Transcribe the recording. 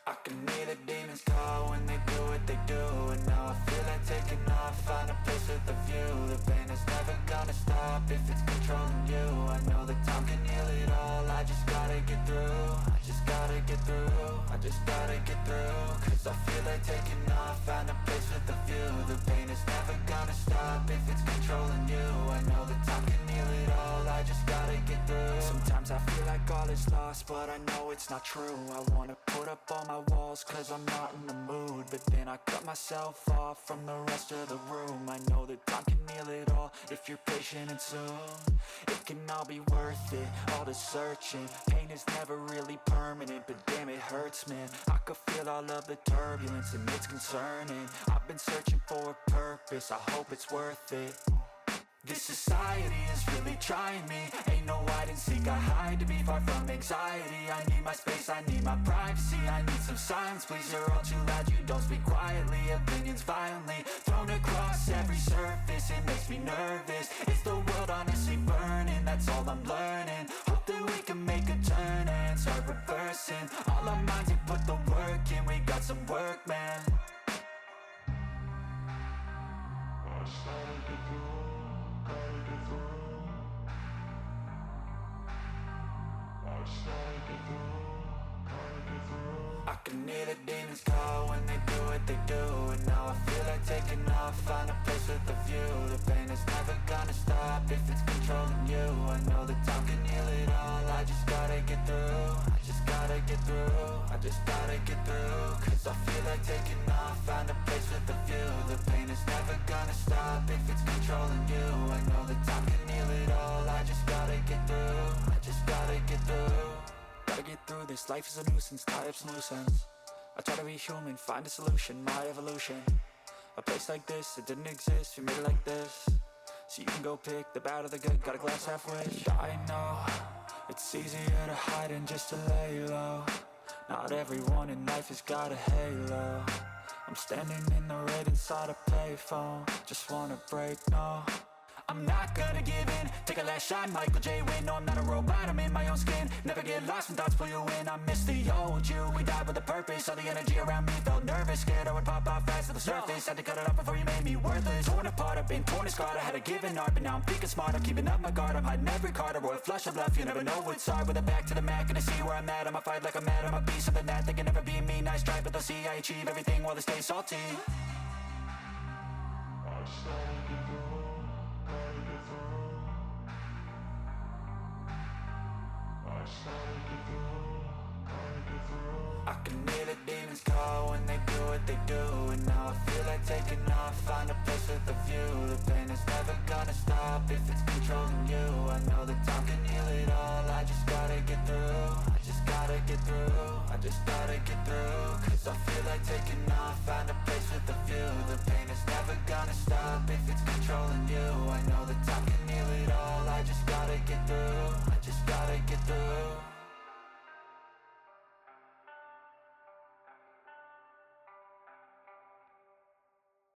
I can hear the demons call when they do what they do. And now I feel like taking off, find a place with a view. The pain is never gonna stop if it's controlling you. I know that time can heal it all, I just gotta get through. I just gotta get through, I just gotta get through. Cause I feel like taking off, find a place with a view. The pain is never gonna stop if it's controlling you. I know that time can heal it all, I just gotta get through. Sometimes I feel like all is lost, but I know it's not true. I wanna put up all my walls cause I'm not in the mood, but then I cut myself off from the rest of the room. I know that time can heal it all if you're patient and soon it can all be worth it, all the searching. Pain is never really permanent, but damn it hurts, man. I could feel all of the turbulence and it's concerning. I've been searching for a purpose, I hope it's worth it. This society is really trying me. Ain't no hide and seek, I hide to be far from anxiety. I need my space, I need my privacy. I need some silence, please, you're all too loud. You don't speak quietly, opinions violently thrown across every surface. It makes me nervous, is the world honestly burning? That's all I'm learning. Hope that we can make a turn and start reversing. All our minds, we put the work in, we got some work, man. I just gotta get through. I can hear the demons call when they do what they do. And now I feel like taking off, find a place with a view. The pain is never gonna stop if it's controlling you. I know that time can heal it all, I just gotta get through. I just gotta get through, I just gotta get through. Cause I feel like taking off, find a place with a view. The pain is never gonna stop if it's controlling you. I know that time can heal it all, I just gotta get through. I just gotta get through. Gotta get through this, life is a nuisance, tie up some loose ends. I try to be human, find a solution, my evolution. A place like this, it didn't exist, we made it like this. So you can go pick the bad or the good, got a glass halfway. I know, it's easier to hide than just to lay low. Not everyone in life has got a halo. I'm standing in the red inside a payphone. Just wanna break, no, I'm not gonna give in. Take a last shot, Michael J. Win. No, I'm not a robot, I'm in my own skin. Never get lost when thoughts pull you in. I miss the old you, we died with a purpose. All the energy around me felt nervous, scared I would pop off fast to the surface. Had to cut it off before you made me worthless. Torn apart, I've been torn and scarred. I had a given art, but now I'm thinking smart. I'm keeping up my guard, I'm hiding every card. A royal flush of left, you never know what's hard. With a back to the mat, gonna see where I'm at. I'ma fight like I'm mad, I'ma be something that they can never be me. Nice try, but they'll see I achieve everything while they stay salty. I just gotta get through. I can hear the demons call when they do what they do. And now I feel like taking off, find a place with a view. The pain is never gonna stop if it's controlling you. I know that time can heal it all, I just gotta get through. I just gotta get through, I just gotta get through. Cause I feel like taking off, find a place with a view. The pain is never gonna stop if it's controlling you. I know that time can